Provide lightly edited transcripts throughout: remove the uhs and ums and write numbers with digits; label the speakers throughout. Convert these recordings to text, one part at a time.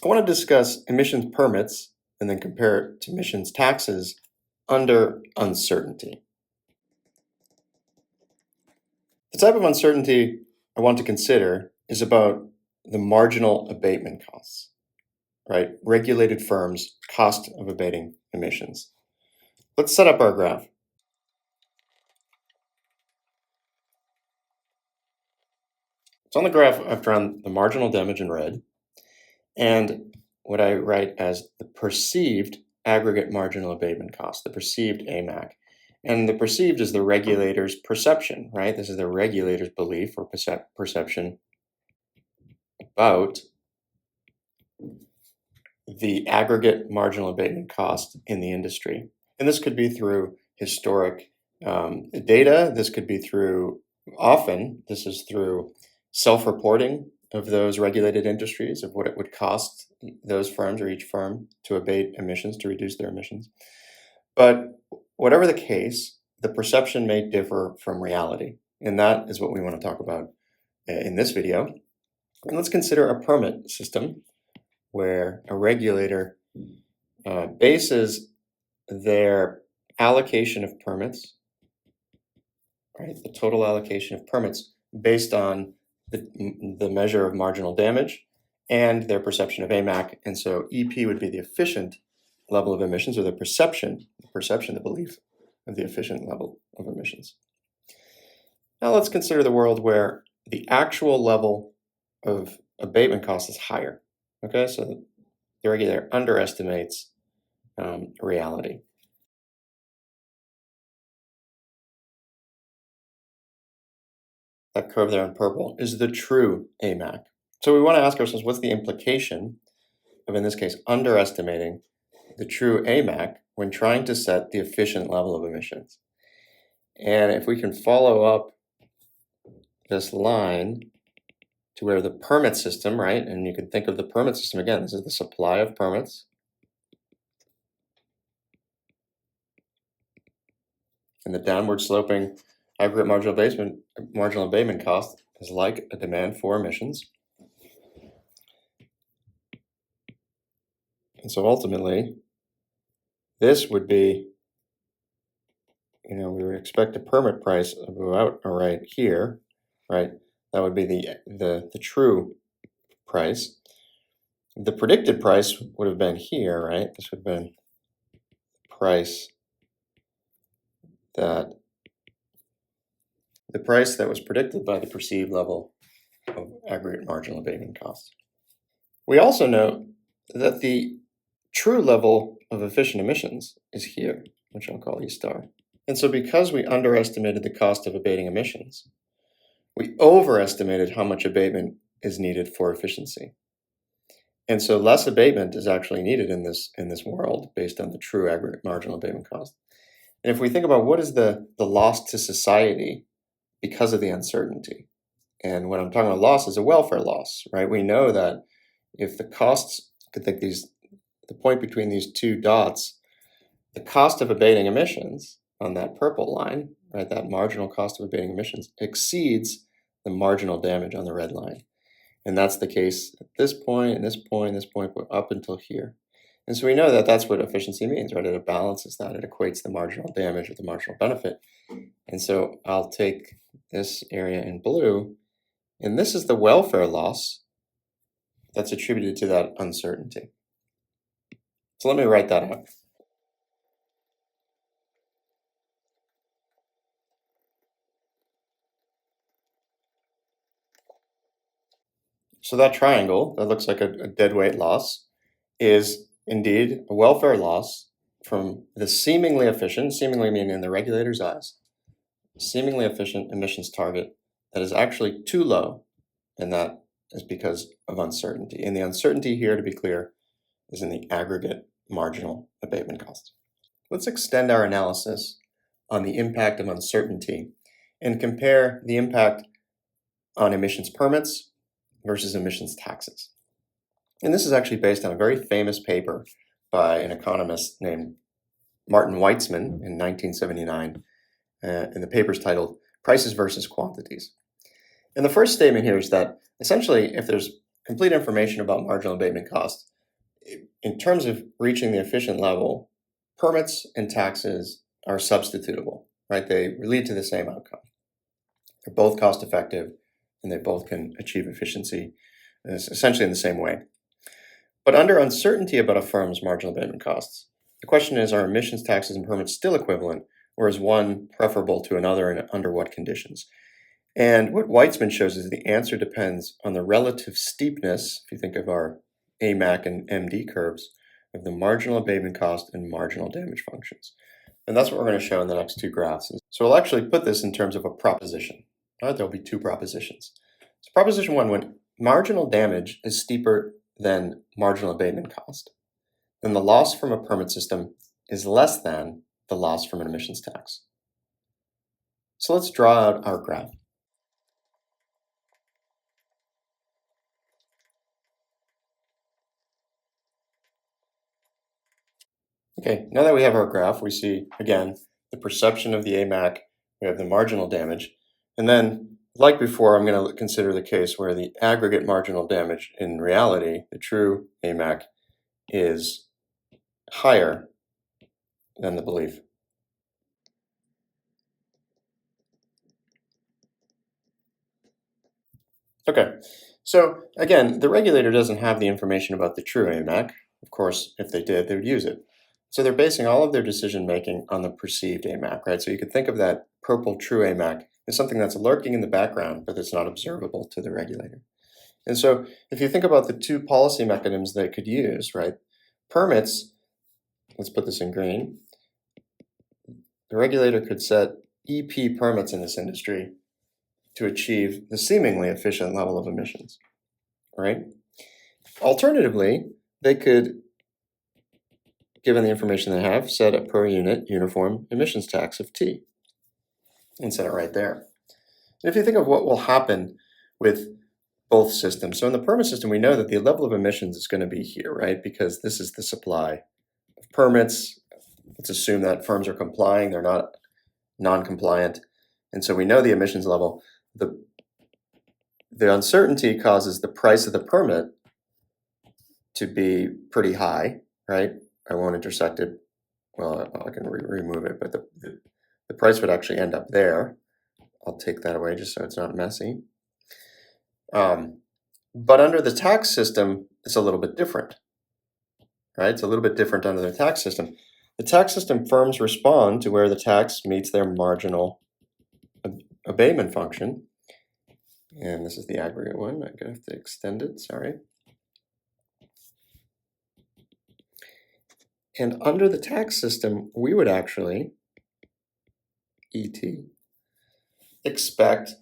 Speaker 1: I want to discuss emissions permits and then compare it to emissions taxes under uncertainty. The type of uncertainty I want to consider is about the marginal abatement costs, right? Regulated firms' cost of abating emissions. Let's set up our graph. So on the graph, I've drawn the marginal damage in red and what I write as the perceived aggregate marginal abatement cost, the perceived AMAC. And the perceived is the regulator's perception, right? This is the regulator's belief or perception about the aggregate marginal abatement cost in the industry. And this could be through historic data. This could be through, often, this is through self-reporting of those regulated industries, of what it would cost those firms or each firm to abate emissions, to reduce their emissions. But whatever the case, the perception may differ from reality. And that is what we want to talk about in this video. And let's consider a permit system where a regulator bases their allocation of permits, right, the total allocation of permits based on the measure of marginal damage and their perception of AMAC. And so EP would be the efficient level of emissions, or the perception, the belief of the efficient level of emissions. Now let's consider the world where the actual level of abatement cost is higher. Okay, so the regulator underestimates reality. That curve there in purple is the true AMAC. So we want to ask ourselves, what's the implication of, in this case, underestimating the true AMAC when trying to set the efficient level of emissions? And if we can follow up this line to where the permit system, right, and you can think of the permit system again, this is the supply of permits. And the downward sloping aggregate marginal abatement cost is like a demand for emissions. And so ultimately, this would be, we would expect a permit price of about right here, right? That would be the true price. The predicted price would have been here, right? This would have been the price that was predicted by the perceived level of aggregate marginal abatement costs. We also know that the true level of efficient emissions is here, which I'll call E star. And so because we underestimated the cost of abating emissions, we overestimated how much abatement is needed for efficiency. And so less abatement is actually needed in this world based on the true aggregate marginal abatement cost. And if we think about what is the loss to society because of the uncertainty, and when I'm talking about loss is a welfare loss, right? We know that if the costs, you could think the point between these two dots, the cost of abating emissions on that purple line, right, that marginal cost of abating emissions exceeds the marginal damage on the red line. And that's the case at this point, and this point, this point, up until here. And so we know that that's what efficiency means, right? It balances that. It equates the marginal damage with the marginal benefit. And so I'll take this area in blue, and this is the welfare loss that's attributed to that uncertainty. So let me write that out. So that triangle that looks like a deadweight loss is indeed a welfare loss from the seemingly efficient, seemingly meaning in the regulator's eyes, seemingly efficient emissions target that is actually too low, and that is because of uncertainty. And the uncertainty here, to be clear, is in the aggregate marginal abatement cost. Let's extend our analysis on the impact of uncertainty and compare the impact on emissions permits versus emissions taxes. And this is actually based on a very famous paper by an economist named Martin Weitzman in 1979. And the paper is titled Prices versus Quantities. And the first statement here is that essentially, if there's complete information about marginal abatement costs. In terms of reaching the efficient level, permits and taxes are substitutable, right? They lead to the same outcome. They're both cost effective and they both can achieve efficiency essentially in the same way. But under uncertainty about a firm's marginal abatement costs, the question is, are emissions taxes and permits still equivalent, or is one preferable to another and under what conditions? And what Weitzman shows is the answer depends on the relative steepness, if you think of our AMAC and MD curves, of the marginal abatement cost and marginal damage functions. And that's what we're going to show in the next two graphs. So we'll actually put this in terms of a proposition. All right, there'll be two propositions. So proposition one, when marginal damage is steeper than marginal abatement cost, then the loss from a permit system is less than the loss from an emissions tax. So let's draw out our graph. Okay, now that we have our graph, we see, again, the perception of the AMAC, we have the marginal damage, and then, like before, I'm going to consider the case where the aggregate marginal damage, in reality, the true AMAC, is higher than the belief. Okay, so again, the regulator doesn't have the information about the true AMAC. Of course, if they did, they would use it. So they're basing all of their decision making on the perceived AMAC, right? So you could think of that purple true AMAC as something that's lurking in the background, but that's not observable to the regulator. And so if you think about the two policy mechanisms they could use, right? Permits, let's put this in green. The regulator could set EP permits in this industry to achieve the seemingly efficient level of emissions, right? Alternatively, they could, given the information they have, set a per unit uniform emissions tax of T and set it right there. And if you think of what will happen with both systems, so in the permit system, we know that the level of emissions is going to be here, right? Because this is the supply of permits. Let's assume that firms are complying, they're not non-compliant. And so we know the emissions level. The uncertainty causes the price of the permit to be pretty high, right? I won't intersect it. Well, I can remove it, but the price would actually end up there. I'll take that away just so it's not messy. But under the tax system, it's a little bit different, right? It's a little bit different under the tax system. The tax system, firms respond to where the tax meets their marginal abatement function. And this is the aggregate one. I'm going to have to extend it, sorry. And under the tax system, we would actually, ET, expect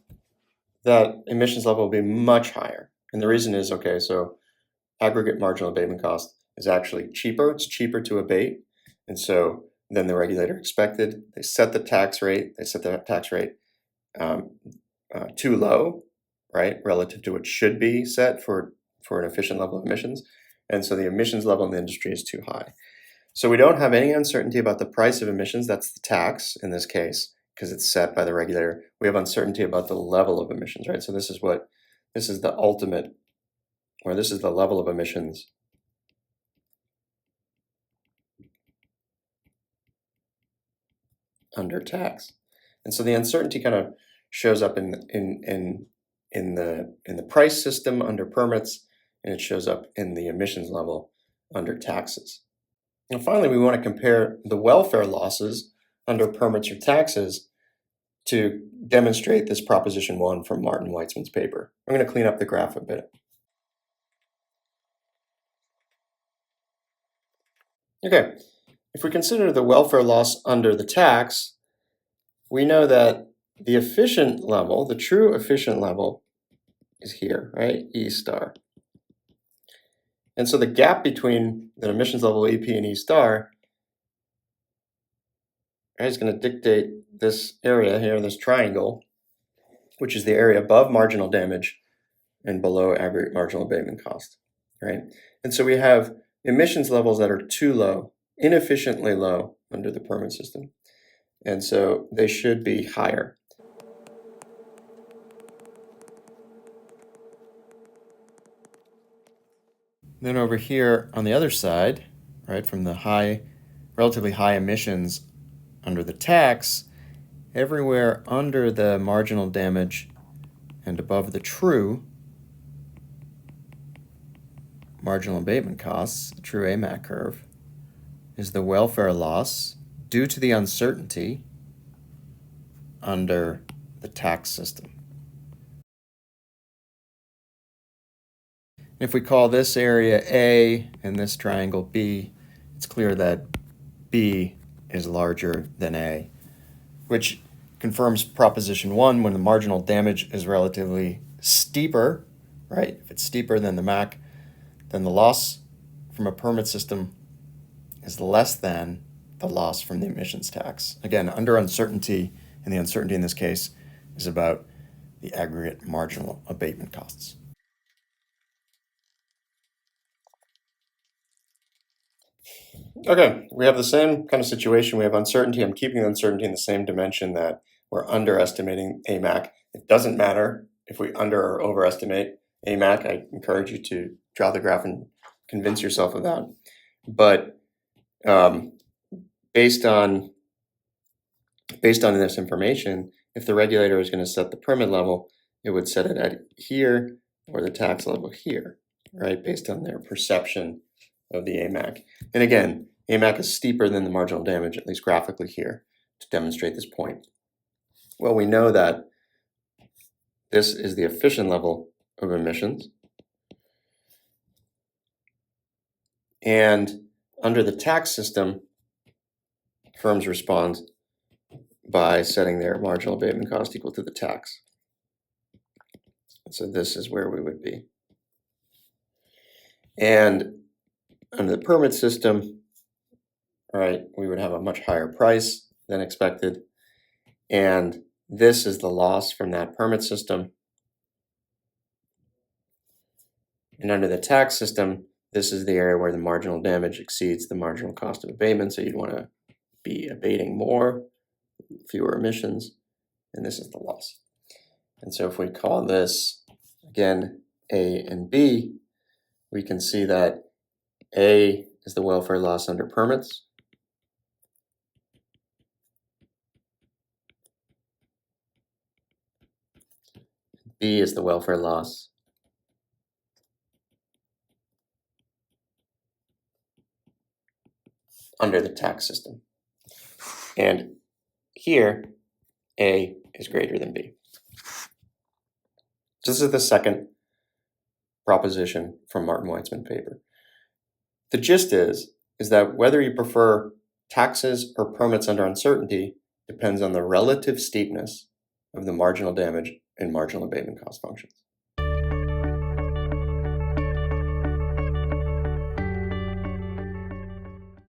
Speaker 1: that emissions level will be much higher. And the reason is, okay, so aggregate marginal abatement cost is actually cheaper. It's cheaper to abate. And so than the regulator expected. They set the tax rate. They set the tax rate too low, right, relative to what should be set for an efficient level of emissions. And so the emissions level in the industry is too high. So we don't have any uncertainty about the price of emissions. That's the tax in this case, because it's set by the regulator. We have uncertainty about the level of emissions, right? So this is the ultimate, or this is the level of emissions under tax. And so the uncertainty kind of shows up in the price system under permits, and it shows up in the emissions level under taxes. And finally, we want to compare the welfare losses under permits or taxes to demonstrate this proposition one from Martin Weitzman's paper. I'm going to clean up the graph a bit. Okay, if we consider the welfare loss under the tax, we know that the efficient level, the true efficient level, is here, right? E star. And so the gap between the emissions level EP and E star is going to dictate this area here, this triangle, which is the area above marginal damage and below aggregate marginal abatement cost, right? And so we have emissions levels that are too low, inefficiently low under the permit system. And so they should be higher. Then over here on the other side, right, from the relatively high emissions under the tax, everywhere under the marginal damage and above the true marginal abatement costs, the true AMAC curve, is the welfare loss due to the uncertainty under the tax system. If we call this area A and this triangle B, it's clear that B is larger than A, which confirms proposition 1 when the marginal damage is relatively steeper, right? If it's steeper than the MAC, then the loss from a permit system is less than the loss from the emissions tax. Again, under uncertainty, and the uncertainty in this case is about the aggregate marginal abatement costs. Okay, we have the same kind of situation. We have uncertainty. I'm keeping the uncertainty in the same dimension that we're underestimating AMAC. It doesn't matter if we under or overestimate AMAC. I encourage you to draw the graph and convince yourself of that. But based on this information, if the regulator is going to set the permit level, it would set it at here or the tax level here, right? Based on their perception of the AMAC. And again, AMAC is steeper than the marginal damage, at least graphically here, to demonstrate this point. Well, we know that this is the efficient level of emissions. And under the tax system, firms respond by setting their marginal abatement cost equal to the tax. So this is where we would be. And under the permit system, right, we would have a much higher price than expected. And this is the loss from that permit system. And under the tax system, this is the area where the marginal damage exceeds the marginal cost of abatement. So you'd want to be abating more, fewer emissions, and this is the loss. And so if we call this, again, A and B, we can see that A is the welfare loss under permits. B is the welfare loss under the tax system. And here, A is greater than B. This is the second proposition from Martin Weitzman paper. The gist is that whether you prefer taxes or permits under uncertainty depends on the relative steepness of the marginal damage and marginal abatement cost functions.